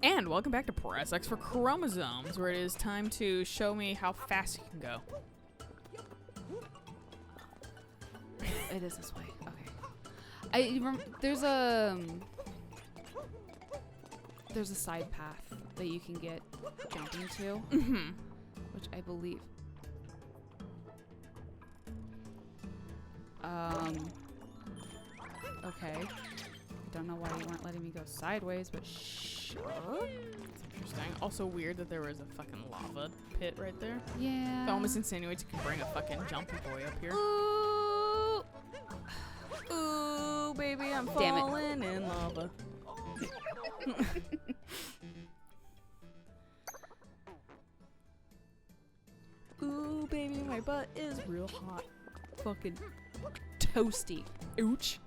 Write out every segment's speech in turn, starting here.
And welcome back to Press X for Chromosomes, where it is time to show me how fast you can go. It is this way. Okay. There's a side path that you can get jumping to, which I believe. Okay. I don't know why you weren't letting me go sideways, but sure. It's interesting. Also weird that there was a fucking lava pit right there. Yeah. That almost insinuates you can bring a fucking jumpy boy up here. Ooh. Ooh, baby, I'm Damn it. falling in lava. Ooh, baby, my butt is real hot. Fucking toasty. Ouch.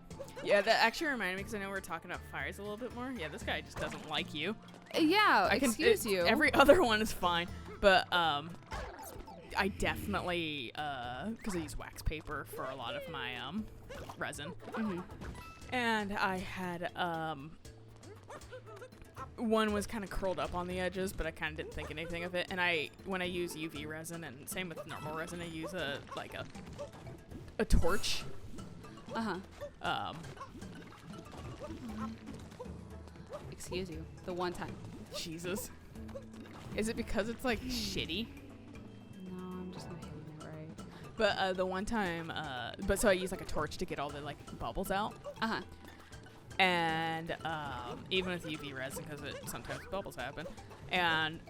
Yeah, that actually reminded me, because I know we were talking about fires a little bit more. Yeah, this guy just doesn't like you. Yeah, excuse you. Every other one is fine, but I definitely, because I use wax paper for a lot of my resin, and I had one was kind of curled up on the edges, but I kind of didn't think anything of it. And when I use UV resin, and same with normal resin, I use a torch. Excuse you. The one time. Jesus. Is it because it's like shitty? No, I'm just not hitting it right. But the one time, so I use like a torch to get all the like bubbles out. And even with UV resin, because sometimes bubbles happen, and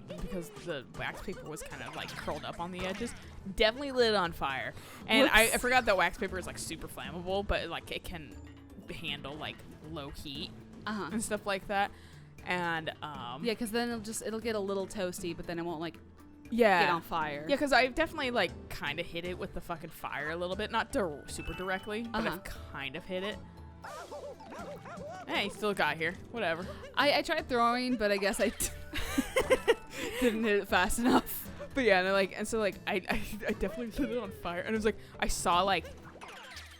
because the wax paper was kind of like curled up on the edges, definitely lit it on fire. And I forgot that wax paper is like super flammable, but like it can handle like low heat and stuff like that. And yeah, because then it'll get a little toasty, but then it won't like get on fire. Yeah, because I've definitely like kind of hit it with the fucking fire a little bit, not super directly, but I've kind of hit it. Hey, still got here. Whatever. I tried throwing, but I guess I didn't hit it fast enough. But yeah, and so I definitely lit it on fire, and it was like I saw like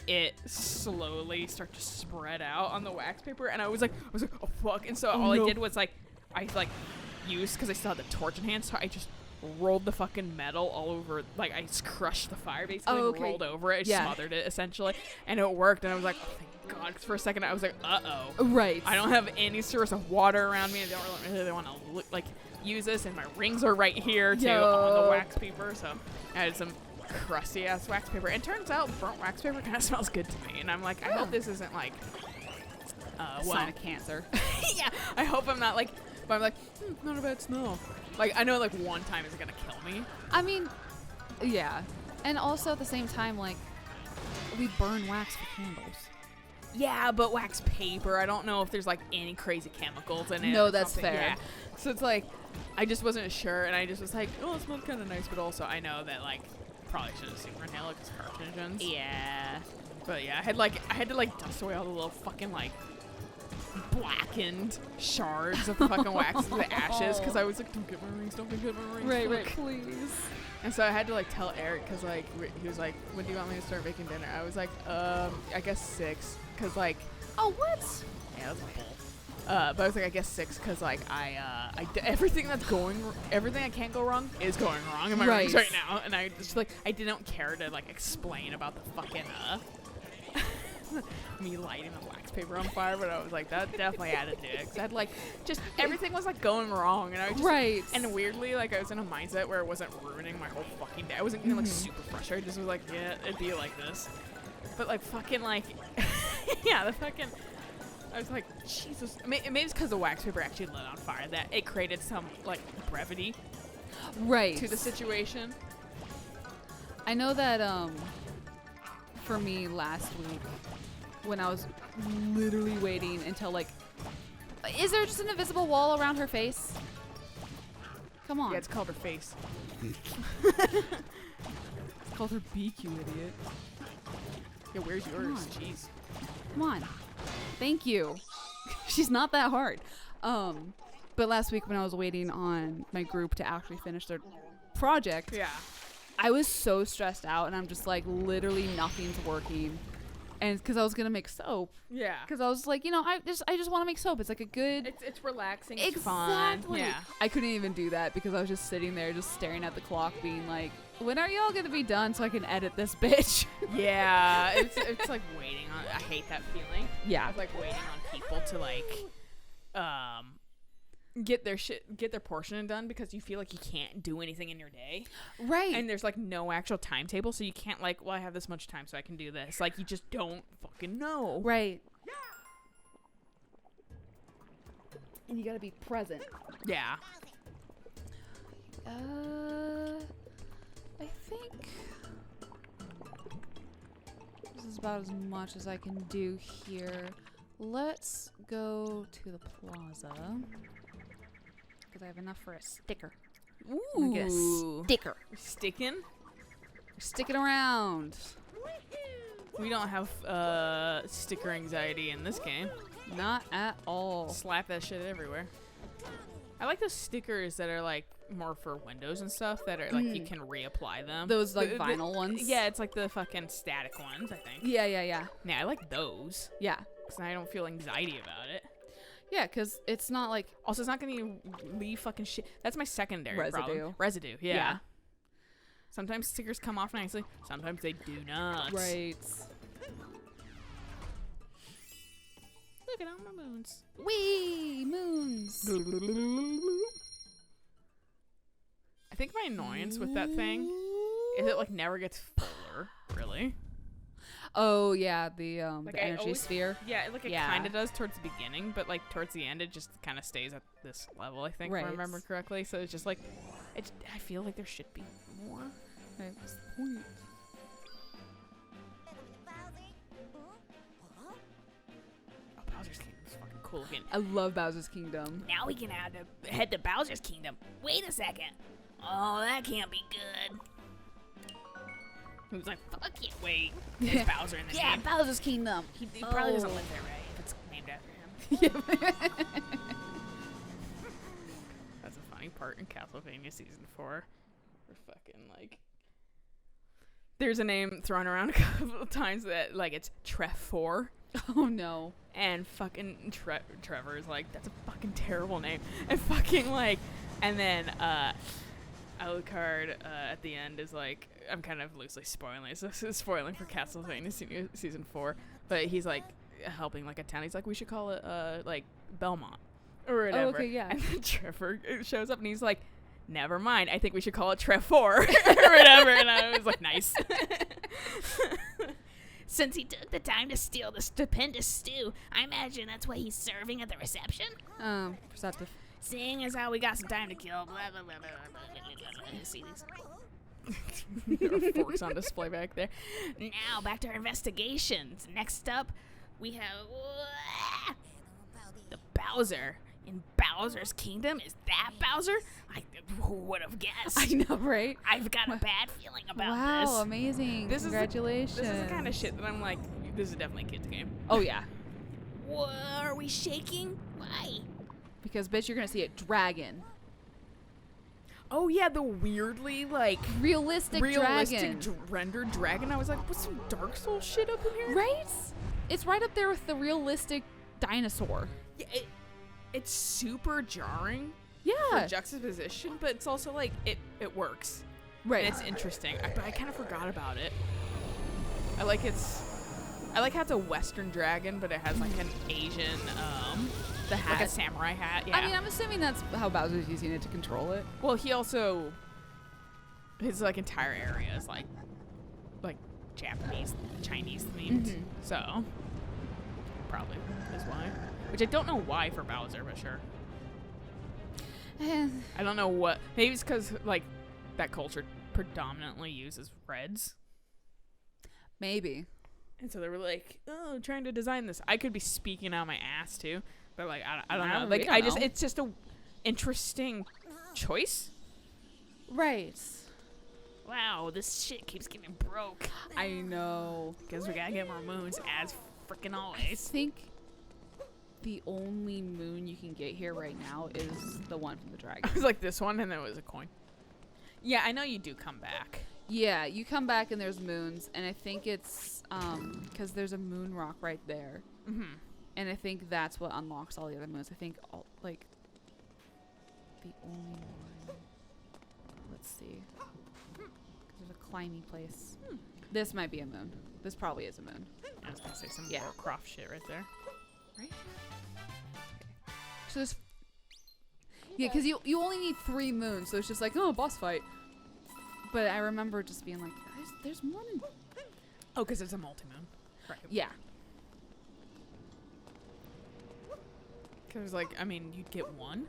it slowly start to spread out on the wax paper, and I was like, oh fuck! And so all I did was like I used, because I still had the torch in hand, so I just rolled the fucking metal all over, like I just crushed the fire basically, and rolled over it, smothered it essentially, and it worked. And I was like, oh thank God, because for a second I was like, right, I don't have any source of water around me. I don't really want to like use this, and my rings are right here too on the wax paper, so I had some crusty ass wax paper. And turns out burnt wax paper kind of smells good to me, and I'm like, I hope this isn't like sign of cancer. Yeah, I hope I'm not like, but I'm like, not a bad smell. Like, I know like one time is gonna kill me. I mean, yeah, and also at the same time, like, we burn wax for candles. Yeah, but wax paper, I don't know if there's like any crazy chemicals in it. No, that's fair. Yeah. So it's like, I just wasn't sure, and I just was like, oh, it smells kind of nice, but also I know that like probably should have super inhaled it because carcinogens. Yeah. But yeah, I had to like dust away all the little fucking like blackened shards of fucking wax and the ashes, because I was like, don't get my rings, don't get my rings. Right, please. And so I had to like tell Eric, because like he was like, when do you want me to start making dinner? I was like, I guess 6, because like, oh, what? yeah, that's a bull. But I was like, I guess 6, because like everything that can't go wrong is going wrong in my rings right now, and I just like, I didn't care to like explain about the fucking me lighting the wax paper on fire, but I was like, that definitely added to it, because I had like, just everything was like going wrong, and I was just, and weirdly, like, I was in a mindset where it wasn't ruining my whole fucking day. I wasn't getting like super frustrated. I just was like, yeah, it'd be like this, but like fucking like, yeah, the fucking, I was like, Jesus. Maybe it's because the wax paper actually lit on fire that it created some like brevity, to the situation. I know that for me last week, when I was literally waiting until like, is there just an invisible wall around her face? Come on. Yeah, it's called her face. It's called her beak, you idiot. Yeah, where's yours? Jeez. Come on. Thank you. She's not that hard. But last week when I was waiting on my group to actually finish their project, Yeah. I was so stressed out, and I'm just like, literally nothing's working. And because I was gonna make soap. Yeah. Because I was like, I just want to make soap. It's like a good. It's relaxing. It's fun. Yeah. I couldn't even do that because I was just sitting there, just staring at the clock, being like, when are y'all gonna be done so I can edit this bitch? Yeah. It's like waiting on. I hate that feeling. Yeah. It's like waiting on people to like, get their portion done because you feel like you can't do anything in your day. Right. And there's like no actual timetable, so you can't like, well, I have this much time so I can do this. Like you just don't fucking know. Right. And you gotta be present. Yeah. I think this is about as much as I can do here. Let's go to the plaza. Because I have enough for a sticker. Ooh. Get a sticker. Sticking? Sticking around. We don't have sticker anxiety in this game. Not at all. Slap that shit everywhere. I like those stickers that are like more for windows and stuff that are like you can reapply them. Those like vinyl ones? Yeah, it's like the fucking static ones, I think. Yeah. Yeah, I like those. Yeah. Because I don't feel anxiety about it. Yeah, because it's not like... Also, it's not going to leave fucking shit. That's my secondary residue. problem. Residue, yeah. Sometimes stickers come off nicely. Sometimes they do not. Right. Look at all my moons. Wee! Moons! I think my annoyance with that thing is it like never gets fuller, really. Oh yeah, the energy always, sphere. Yeah, like it kind of does towards the beginning, but like towards the end, it just kind of stays at this level. I think, if I remember correctly. So it's just like, I feel like there should be more. Right, what's the point? Oh, Bowser's Kingdom is fucking cool looking. I love Bowser's Kingdom. Now we can head to Bowser's Kingdom. Wait a second. Oh, that can't be good. He was like, fuck yeah. Wait, there's Bowser in the name. Yeah, Bowser's Kingdom. He probably doesn't live there, right? If it's named after him. That's a funny part in Castlevania Season 4. We're fucking like... There's a name thrown around a couple of times that, like, it's Tref4. Oh, no. And fucking Trevor is like, that's a fucking terrible name. And fucking, like... And then, Alucard at the end is like, I'm kind of loosely spoiling, so this is spoiling for Castlevania Season 4, but he's like helping like a town. He's like, we should call it like Belmont or whatever. Oh, okay, yeah. And then Trevor shows up and he's like, never mind, I think we should call it Tref4 or whatever. And I was like, nice. Since he took the time to steal the stupendous stew, I imagine that's what he's serving at the reception. Perceptive. Seeing as how we got some time to kill, blah, blah, blah, blah, blah, blah, blah. See these? There are forks on display back there. Now, back to our investigations. Next up, we have the Bowser. In Bowser's Kingdom? Is that Bowser? Who would have guessed? I know, right? I've got a bad feeling about this. Wow, amazing. Congratulations. This is the kind of shit that I'm like, this is definitely a kid's game. Oh, yeah. What, are we shaking? Why? Because, bitch, you're going to see a dragon. Oh, yeah, the weirdly, like... Realistic dragon. Rendered dragon. I was like, what's some Dark Souls shit up in here? Right? It's right up there with the realistic dinosaur. Yeah, it's super jarring. Yeah. For juxtaposition, but it's also, like, it works. Right. And it's interesting. But I kind of forgot about it. I like how it's a Western dragon, but it has, like, an Asian, the hat, like a samurai hat. Yeah. I mean, I'm assuming that's how Bowser's using it to control it. Well, he also, his like entire area is like Japanese, Chinese themed. Mm-hmm. So probably is why. Which I don't know why for Bowser, but sure. I don't know what. Maybe it's because like that culture predominantly uses reds. Maybe. And so they were like, oh, trying to design this. I could be speaking out my ass too. But like I don't know. Like it's just a interesting choice. Right. Wow, this shit keeps getting broke. I know. Because we gotta get more moons as freaking I always. think the only moon you can get here right now is the one from the dragon. I was like this one, and then it was a coin. Yeah, I know you do come back. Yeah, you come back and there's moons, and I think it's because there's a moon rock right there. Mm-hmm. And I think that's what unlocks all the other moons. I think, the only one. Let's see. 'Cause there's a climbing place. This might be a moon. This probably is a moon. I was gonna say some Yeah. Warcraft shit right there. Right? So there's... Yeah, because you only need 3 moons, so it's just like, oh, boss fight. But I remember just being like, there's more than... Oh, because it's a multi-moon. Right. Yeah. Because, like, I mean, you'd get one.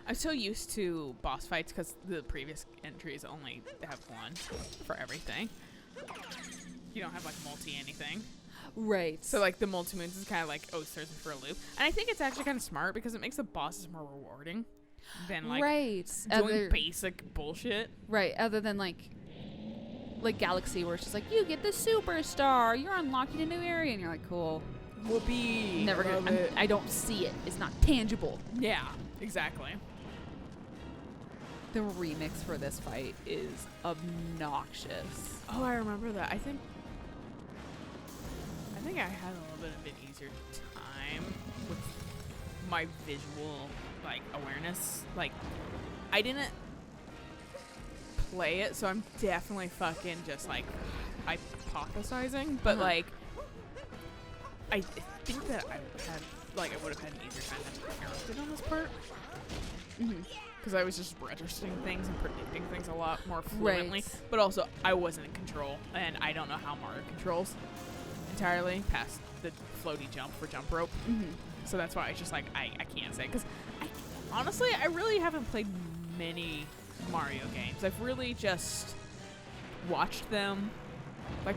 I'm so used to boss fights because the previous entries only have one for everything. You don't have, like, multi-anything. Right. So, like, the multi-moons is kind of like, oh, it throws me for a loop. And I think it's actually kind of smart because it makes the bosses more rewarding than, like, doing basic bullshit. Right. Other than, like Galaxy, where it's just like, you get the superstar, you're unlocking a new area, and you're like, cool. Whoopee. Never gonna. I don't see it. It's not tangible. Yeah, exactly. The remix for this fight is obnoxious. Oh, I remember that. I think I had a little bit of an easier time with my visual, like, awareness. Like, I didn't play it, so I'm definitely fucking just, like, hypothesizing. But, like, I think that I would have had an easier time than Parent on this part. Because I was just registering things and predicting things a lot more fluently. Right. But also, I wasn't in control, and I don't know how Mario controls entirely past the floaty jump for jump rope. So that's why I just, like, I can't say. Because, honestly, I really haven't played many Mario games. I've really just watched them, like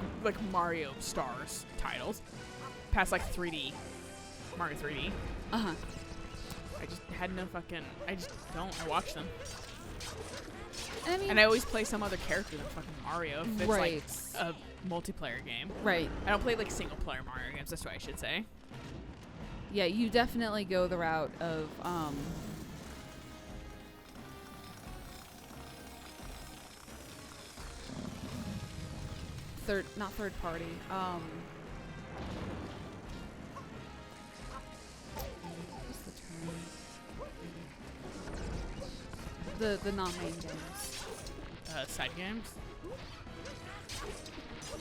Mario Stars titles, past, like, 3D, Mario 3D. Uh-huh. I just had no fucking... I just don't. I watch them. And I always play some other character than fucking Mario if it's, like, a multiplayer game. Right. I don't play, like, single-player Mario games. That's what I should say. Yeah, you definitely go the route of, not third party, what's the term? The non-main games. Side games?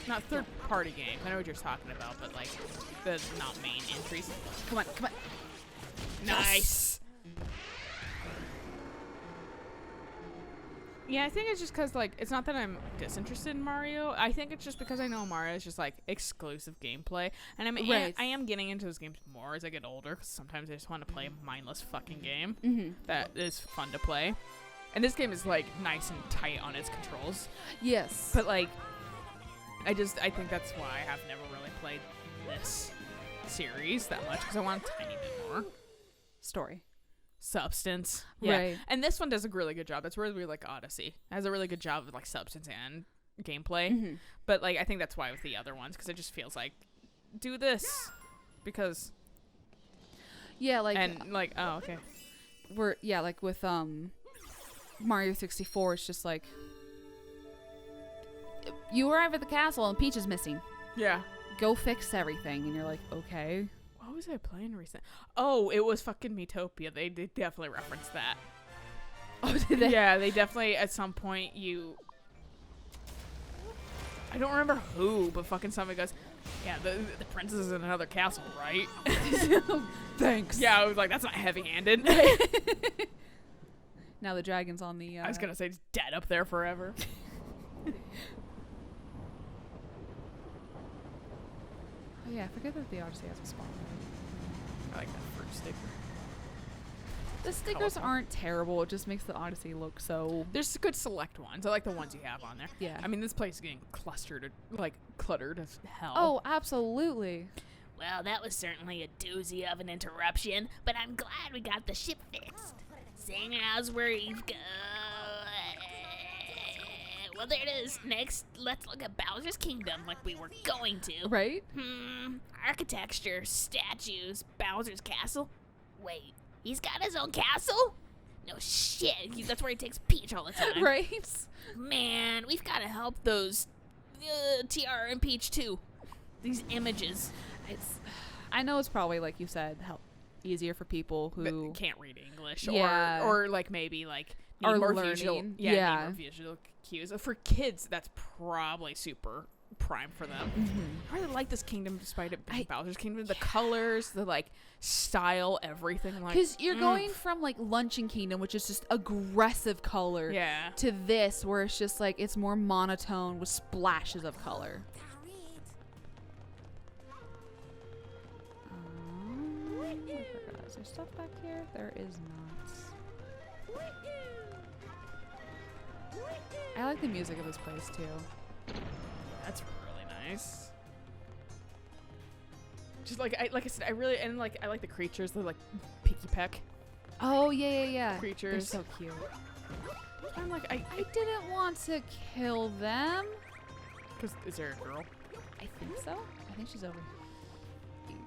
Not third-party games. I know what you're talking about, but, like, the not main entries. Come on. Nice! Yeah, I think it's just because, like, it's not that I'm disinterested in Mario. I think it's just because I know Mario is just, like, exclusive gameplay. And I am getting into those games more as I get older, because sometimes I just want to play a mindless fucking game that is fun to play. And this game is, like, nice and tight on its controls. Yes. But, like, I think that's why I have never really played this series that much, because I want a tiny bit more Story. Substance. Yeah. Right. And this one does a really good job. That's really like Odyssey. It has a really good job of, like, substance and gameplay. But, like, I think that's why with the other ones, because it just feels like, do this. Because... Yeah, like... And, like, oh, okay. Like with, Mario 64, it's just like... You arrive at the castle and Peach is missing. Yeah. Go fix everything. And you're like, okay. What was I playing recent? Oh, it was fucking Miitopia. They definitely referenced that. Oh, did they? Yeah, they definitely, at some point, I don't remember who, but fucking somebody goes, yeah, the princess is in another castle, right? Thanks. Yeah, I was like, that's not heavy-handed. Now the dragon's on the... I was gonna say, it's dead up there forever. Oh yeah, I forget that the Odyssey has a spot. I like that fruit sticker. The stickers aren't terrible. It just makes the Odyssey look so... There's good select ones. I like the ones you have on there. Yeah. I mean, this place is getting cluttered as hell. Oh, absolutely. Well, that was certainly a doozy of an interruption, but I'm glad we got the ship fixed. Seeing as we've got... Well, there it is. Next, let's look at Bowser's Kingdom like we were going to. Right? Architecture, statues, Bowser's castle. Wait, he's got his own castle? No shit, that's where he takes Peach all the time. Right? Man, we've got to help those Tiara and Peach too. these images. I know it's probably, like you said, easier for people who can't read English, Yeah. or like maybe like need Are more learning. visual, Yeah. need more visual cues. For kids, that's probably super prime for them. Mm-hmm. I really like this kingdom, despite it being Bowser's Kingdom. The colors, the like style, everything. Like, because you're going from like Luncheon Kingdom, which is just aggressive color, yeah, to this where it's just like it's more monotone with splashes of color. I forgot. Is there stuff back here? There is not. I like the music of this place too. that's really nice. Just like I said, I really and like I like the creatures. They're like Picky Peck Oh yeah. creatures. They're so cute. I'm like I didn't want to kill them. because is there a girl? I think so. I think she's over here.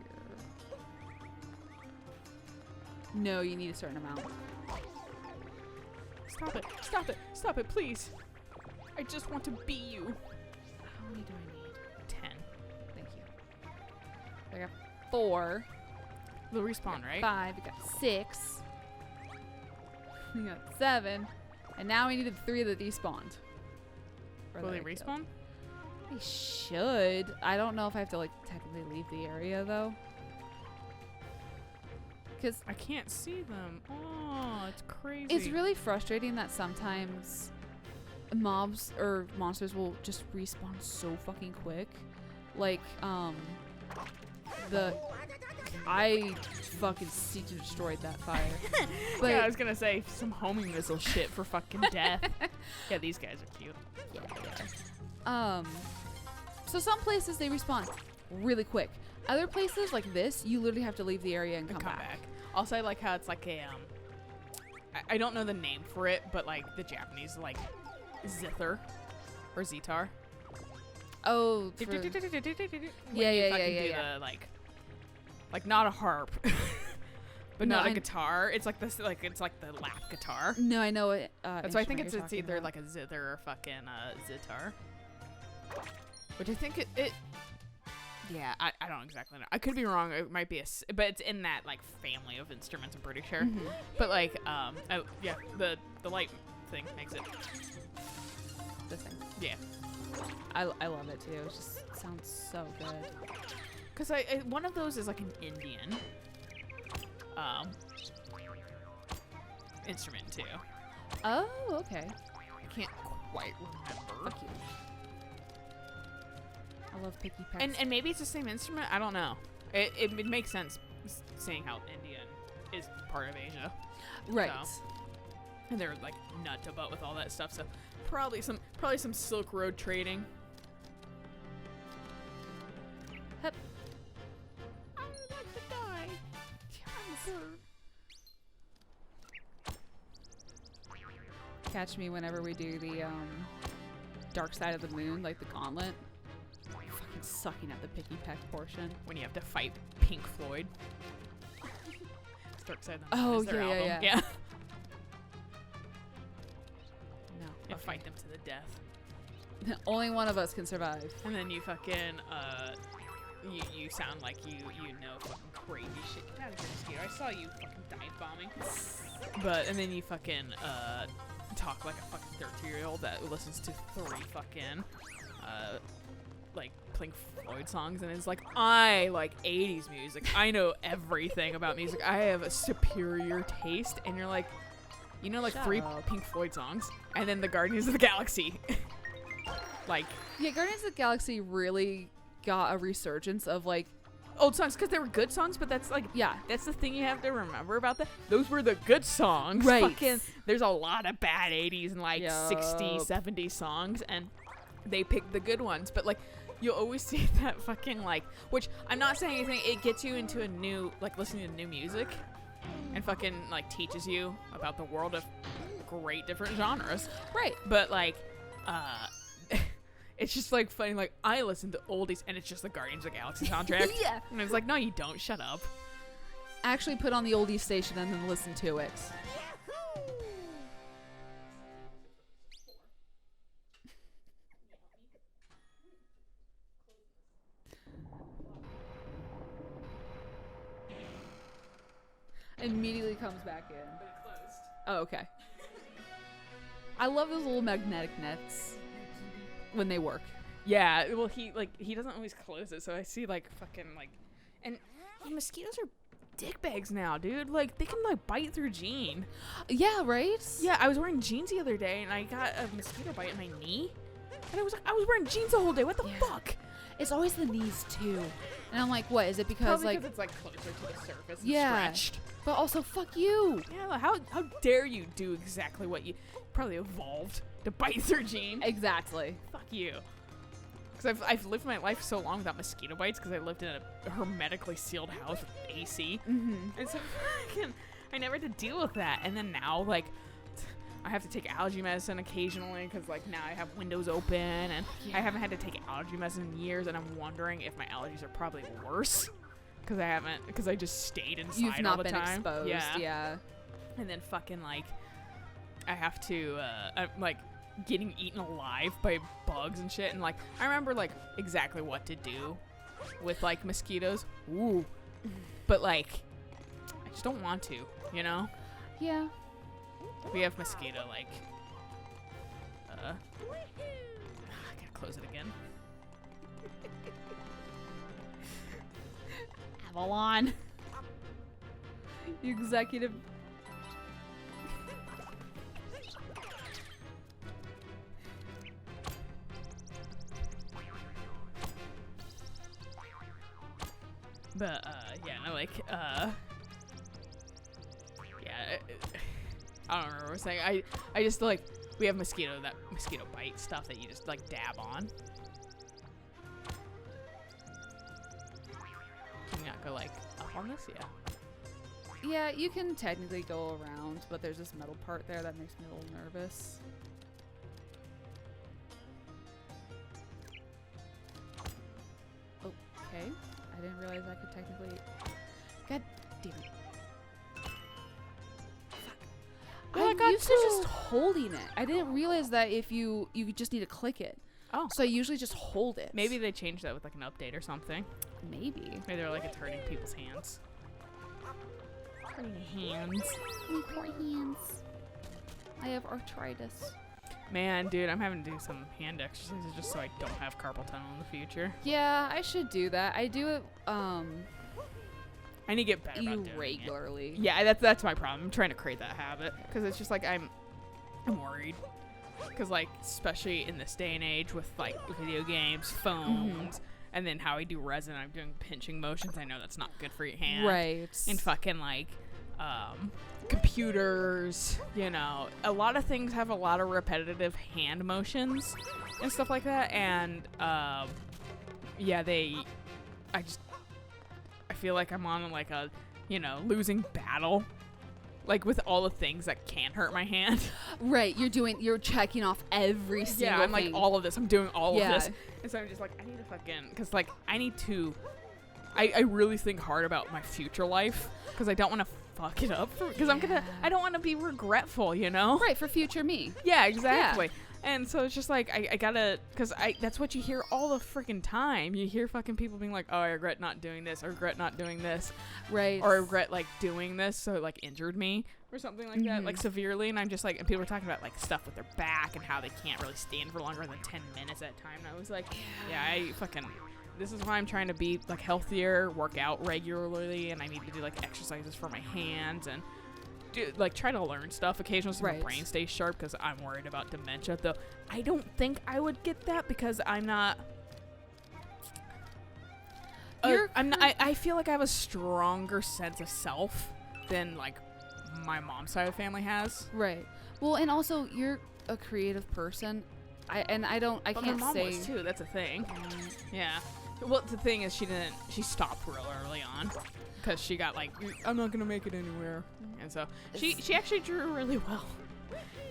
No, you need a certain amount. Stop it! Stop it! Stop it! Please! I just want to be you. How many do I need? 10. Thank you. I got 4. They'll respawn, right? 5. We got 6. We got 7. And now we needed 3 that despawned. Or Will that they I killed. respawn? They should. I don't know if I have to like technically leave the area though. Because I can't see them. Oh, it's crazy. it's really frustrating that sometimes mobs or monsters will just respawn so fucking quick. Like, I fucking seek to destroy that fire. But yeah, I was gonna say some homing missile shit for fucking death. Yeah, these guys are cute. yeah. So some places they respawn really quick. Other places like this, you literally have to leave the area and come back. Also, I like how it's like a I don't know the name for it, but like the Japanese like zither or zitar. Oh, for- When Yeah, you yeah, fucking yeah, do yeah. the, like not a harp, but No, not a I- guitar. It's like this, like it's like the lap guitar. No, I know it. That's why I think it's instrument you're either talking like a zither or fucking zitar. Which I think it yeah, I don't exactly know. I could be wrong. It might be but it's in that like family of instruments. I'm pretty sure. about. But like yeah, the light thing makes it. This thing. Yeah. I love it too. It just sounds so good. Cause one of those is like an Indian instrument too. Oh, okay. I can't quite remember. Fuck you. I love picky pecks. And maybe it's the same instrument. I don't know. It makes sense seeing how India is part of Asia. right. So. And they're like nut about with all that stuff. So probably some Silk Road trading. Hup. I would like to die. I'm a bird. Catch me whenever we do the Dark Side of the Moon, like the gauntlet. Fucking sucking at the picky peck portion. When you have to fight Pink Floyd. It's Dark Side of the Moon Oh, is their yeah, album. yeah. No. And okay. fight them to the death. Only one of us can survive. And then you fucking you sound like you know fucking crazy shit. Get out of here, mosquito. I saw you fucking dive bombing. But and then you fucking talk like a fucking 13-year-old that listens to 3 fucking like Pink Floyd songs and is like, I like 80s music. I know everything about music. I have a superior taste. And you're like, you know, like Shut 3 up. Pink Floyd songs and then the Guardians of the Galaxy. Like Yeah, Guardians of the Galaxy really got a resurgence of like, old songs because they were good songs, but that's like, yeah, that's the thing you have to remember about that. Those were the good songs. Right. Fucking, there's a lot of bad 80s and like Yup. 60s, 70s songs, and they picked the good ones. But like, you'll always see that fucking like, which I'm not saying anything. It gets you into a new, like listening to new music, and fucking like teaches you about the world of great different genres. right. But like, it's just like funny. Like I listen to oldies, and it's just the Guardians of the Galaxy soundtrack. Yeah. And it's like, no, you don't. Shut up. Actually put on the oldies station and then listen to it. Immediately comes back in. Oh, okay. I love those little magnetic nets when they work. Yeah, well, he doesn't always close it, so I see, like, fucking, like... And mosquitoes are dickbags now, dude. Like, they can, like, bite through jean. Yeah, right? Yeah, I was wearing jeans the other day, and I got a mosquito bite in my knee. And I was wearing jeans the whole day. What the fuck? It's always the knees, too. And I'm like, what? Is it because, Probably like... because it's, like, closer to the surface and yeah, stretched. But also, fuck you. Yeah, how dare you do exactly what you... Probably evolved to bite through jean. Exactly. Fuck you. Because I've lived my life so long without mosquito bites because I lived in a hermetically sealed house with AC. Mm-hmm. And so I never had to deal with that. And then now, like, I have to take allergy medicine occasionally because, like, now I have windows open. And I haven't had to take allergy medicine in years. And I'm wondering if my allergies are probably worse because I just stayed inside You've not all the been time. exposed. Yeah. And then fucking, like, I have to, like, getting eaten alive by bugs and shit. And, like, I remember, like, exactly what to do with, like, mosquitoes. Ooh. But, like, I just don't want to, you know? Yeah. We have mosquito, like, I gotta close it again. Avalon. Executive. But, yeah, no, like, yeah, I don't remember what I was saying. I just, like, we have mosquito bite stuff that you just, like, dab on. Can you not go, like, up on this? Yeah. Yeah, you can technically go around, but there's this metal part there that makes me a little nervous. Okay. I didn't realize I could technically... God damn it. I'm used to just holding it. I didn't realize that if you just need to click it. Oh. So I usually just hold it. Maybe they changed that with, like, an update or something. Maybe. Maybe they're like, it's hurting people's hands. Hurting hands. My poor hands. I have arthritis. Man, dude, I'm having to do some hand exercises just so I don't have carpal tunnel in the future. Yeah, I should do that. I do it, I need to get better about doing irregularly. it. Yeah, that's my problem. I'm trying to create that habit because it's just like I'm worried because, like, especially in this day and age with, like, video games, phones, and then how I do resin, I'm doing pinching motions. I know that's not good for your hand. Right. And fucking, like, computers, you know, a lot of things have a lot of repetitive hand motions and stuff like that. And, yeah, I feel like I'm on, like, a, you know, losing battle, like, with all the things that can hurt my hand. Right. You're checking off every single thing. Yeah, I'm like, all of this. I'm doing all of this. And so I'm just like, I need to fucking, because, like, I really think hard about my future life because I don't want to fuck it up because I don't want to be regretful, you know? Right, for future me. Yeah, exactly. Yeah. And so it's just like, I gotta, because that's what you hear all the freaking time. You hear fucking people being like, oh, I regret not doing this, I regret not doing this. Right. Or I regret, like, doing this, so it, like, injured me or something like that, like, severely. And I'm just like, and people are talking about, like, stuff with their back and how they can't really stand for longer than 10 minutes at a time. And I was like, yeah, this is why I'm trying to be, like, healthier, work out regularly, and I need to do, like, exercises for my hands and try to learn stuff occasionally so my brain stays sharp because I'm worried about dementia. Though I don't think I would get that because I'm not. I feel like I have a stronger sense of self than, like, my mom's side of the family has. Right. Well, and also you're a creative person. I can't my mom say was too. That's a thing. Yeah. Well, the thing is, she stopped real early on because she got like, I'm not gonna make it anywhere, and so she actually drew really well.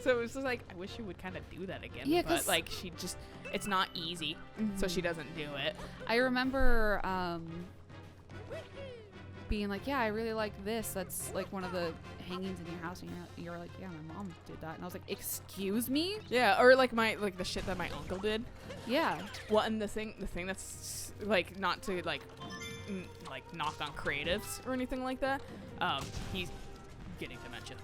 So it was just like, I wish she would kind of do that again. Yeah, but like it's not easy, so she doesn't do it. I remember being like, yeah, I really like this. That's like one of the hangings in your house, and you're like, yeah, my mom did that, and I was like, excuse me? Yeah, or like the shit that my uncle did. Yeah. Well, and the thing that's like, not to like like knock on creatives or anything like that. He's getting dementia.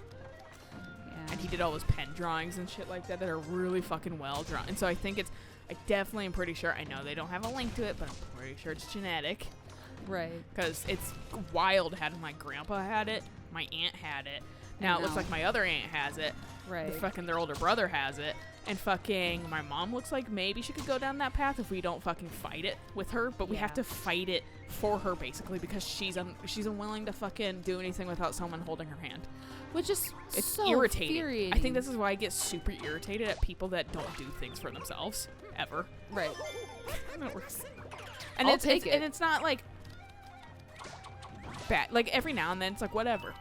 Yeah. And he did all those pen drawings and shit like that are really fucking well drawn. And so I definitely am pretty sure, I know they don't have a link to it, but I'm pretty sure it's genetic. Right. Because it's wild how my grandpa had it, my aunt had it. Now it looks like my other aunt has it. Right. Their older brother has it. And fucking my mom looks like maybe she could go down that path if we don't fucking fight it with her. But we have to fight it for her, basically, because she's unwilling to fucking do anything without someone holding her hand. Which is It's so irritating. infuriating. I think this is why I get super irritated at people that don't do things for themselves. Ever. Right. That works. And I'll take it. And it's not like bad. Like every now and then it's like whatever.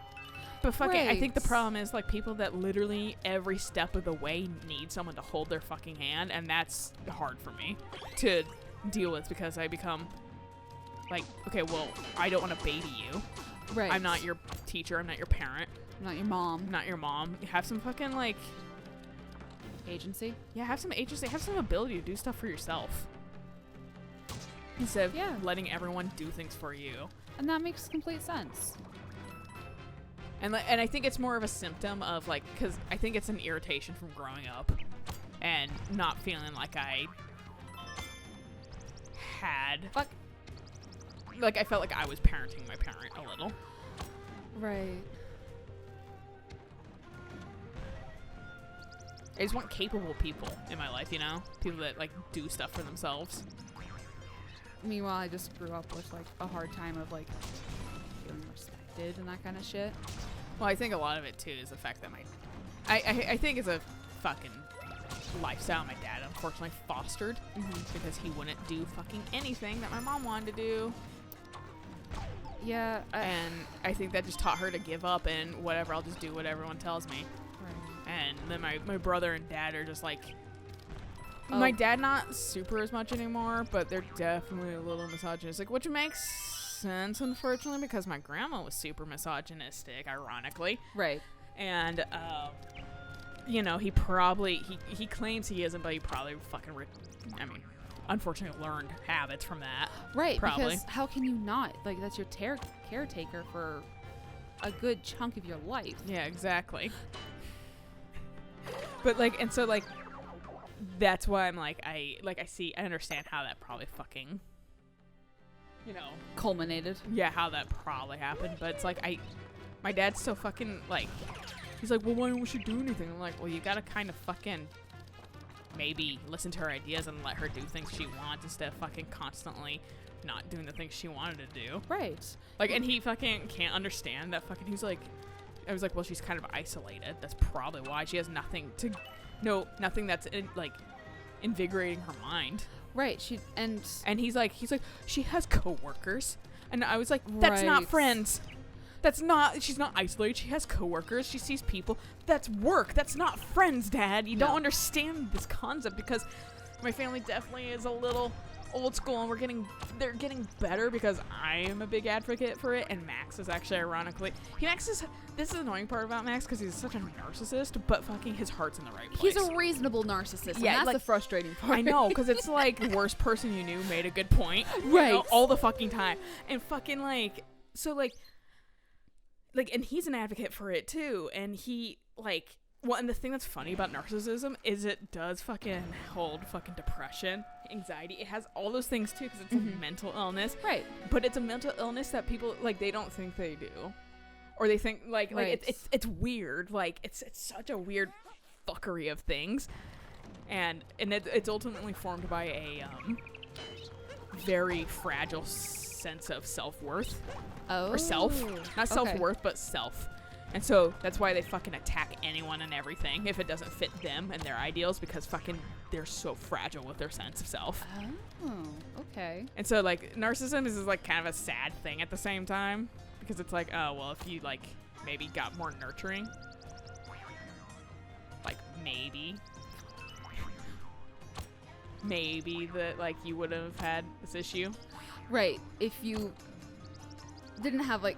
But fucking, I think the problem is like people that literally every step of the way need someone to hold their fucking hand, and that's hard for me to deal with because I become like, okay, well, I don't want to baby you. Right. I'm not your teacher. I'm not your parent. I'm not your mom. I'm not your mom. You have some fucking like Agency. Yeah, have some agency. Have some ability to do stuff for yourself instead of letting everyone do things for you. And that makes complete sense. And I think it's more of a symptom of like, because I think it's an irritation from growing up and not feeling like I had like I felt like I was parenting my parent a little. Right. I just want capable people in my life, you know? People that like do stuff for themselves. Meanwhile, I just grew up with like a hard time of like feeling respected and that kind of shit. Well, I think a lot of it too is the fact that I think it's a fucking lifestyle my dad unfortunately fostered because he wouldn't do fucking anything that my mom wanted to do. Yeah. And I think that just taught her to give up and whatever, I'll just do what everyone tells me. Right. And then my brother and dad are just like, my dad not super as much anymore, but they're definitely a little misogynistic, which makes sense, unfortunately, because my grandma was super misogynistic, ironically. Right. And, you know, he claims he isn't, but he probably fucking, unfortunately learned habits from that. Right, probably. because how can you not? Like, that's your caretaker for a good chunk of your life. Yeah, exactly. But, like, and so, like, that's why I'm like, I understand how that probably fucking, you know, culminated. Yeah, how that probably happened. But it's like, my dad's so fucking, like, he's like, well, why don't we should do anything? I'm like, well, you gotta kind of fucking maybe listen to her ideas and let her do things she wants instead of fucking constantly not doing the things she wanted to do. Right. Like, and he fucking can't understand that fucking, he's like, I was like, well, she's kind of isolated. That's probably why she has nothing that's like invigorating her mind. Right. And he's like, she has coworkers. And I was like, that's not friends. She's not isolated. She has coworkers. She sees people. That's work. That's not friends, Dad. You don't understand this concept because my family definitely is a little old school and they're getting better because I am a big advocate for it, and Max is actually ironically this is the annoying part about Max because he's such a narcissist, but fucking his heart's in the right place. He's a reasonable narcissist. Yeah, and that's like, the frustrating part. I know, because it's like worst person you knew made a good point, right? You know, all the fucking time, and fucking like so like and he's an advocate for it too, and he like. Well, and the thing that's funny about narcissism is it does fucking hold fucking depression, anxiety. It has all those things too because it's a mental illness. Right. But it's a mental illness that people, like, they don't think they do. Or they think, like it's weird. Like, it's such a weird fuckery of things. And it's ultimately formed by a very fragile sense of self-worth. Oh. Or self. Not self-worth, but self. And so that's why they fucking attack anyone and everything if it doesn't fit them and their ideals because fucking they're so fragile with their sense of self. Oh, okay. And so like narcissism is like kind of a sad thing at the same time because it's like, oh, well, if you like maybe got more nurturing, like maybe that like you would have had this issue. Right. If you didn't have like,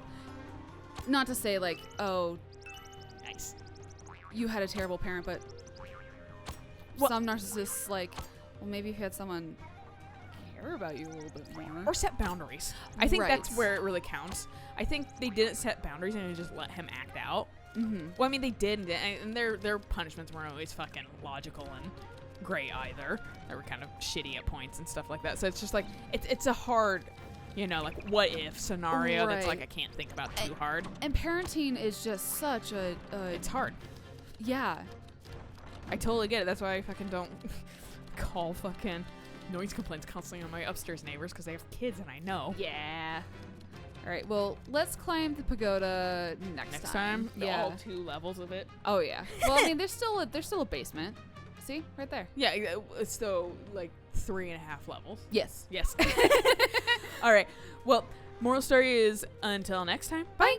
not to say like, oh, nice, you had a terrible parent, but some narcissists like, well, maybe if you had someone care about you a little bit more. Or set boundaries. I think Right. that's where it really counts. I think they didn't set boundaries and they just let him act out. Mm-hmm. Well, I mean, they did, and their punishments weren't always fucking logical and great either. They were kind of shitty at points and stuff like that. So it's just like, it's a hard, like, what if scenario that's like, I can't think about too hard. And parenting is just such a It's hard. yeah. I totally get it. That's why I fucking don't call fucking noise complaints constantly on my upstairs neighbors, because they have kids and I know. Yeah. All right. Well, let's climb the pagoda next time. Yeah. All 2 levels of it. Oh yeah. Well, I mean, there's still a basement. See, right there. Yeah, it's still like 3.5 levels. Yes. Yes. All right. Well, moral story is until next time. Bye.